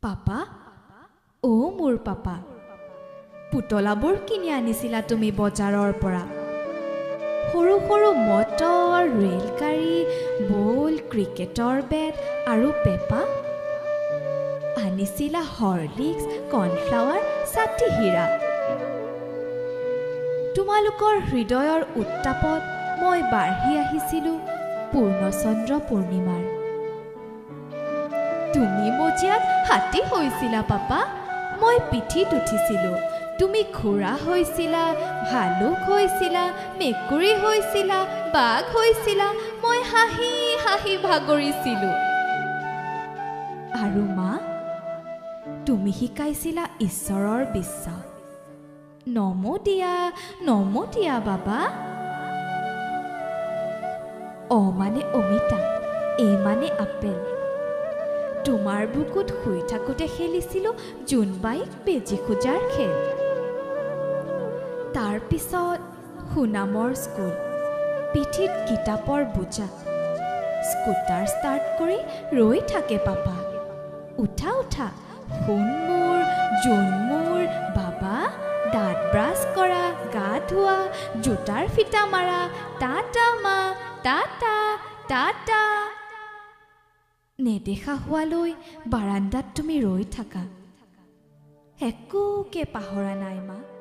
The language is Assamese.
পাপা, অ' মোৰ পাপা, পুতলাবোৰ কিনি আনিছিলা তুমি বজাৰৰ পৰা। সৰু সৰু মটৰ, ৰেলগাড়ী, বল, ক্ৰিকেটৰ বেট আৰু পেপা। আনিছিলা হৰলিক্স, কৰ্ণফ্লাৱাৰ, ছাতি হীৰা। তোমালোকৰ হৃদয়ৰ উত্তাপত মই বাঢ়ি আহিছিলোঁ পূৰ্ণচন্দ্ৰ পূৰ্ণিমাৰ। তুমি মজিয়াত হাতী হৈছিলা পাপা, মই পিঠিত উঠিছিলোঁ। তুমি ঘোঁৰা হৈছিলা, ভালুক হৈছিলা, মেকুৰী হৈছিলা, বাঘ হৈছিলা। মই হাঁহি হাঁহি ভাগৰিছিলোঁ। আৰু মা, তুমি শিকাইছিলা ঈশ্বৰৰ বিশ্বাস। নমো দিয়া বাবা। অ মানে অমিতা, এ মানে আপেল। তোমাৰ বুকুত শুই থাকোঁতে খেলিছিলোঁ জোনবাইক বেজী খোজাৰ খেল। তাৰপিছত সুনামৰ স্কুল, পিঠিত কিতাপৰ বোজা। স্কুটাৰ ষ্টাৰ্ট কৰি ৰৈ থাকে পাপা। উঠা উঠা, সোণ মোৰ, জোন মোৰ, বাবা। দাঁত ব্ৰাছ কৰা, গা ধোৱা, জোতাৰ ফিটা মাৰা। টাটা মা, টাটা টাটা। নেদেখা হোৱালৈ বাৰান্দাত তুমি ৰৈ থাকা। একোকে পাহৰা নাই মা।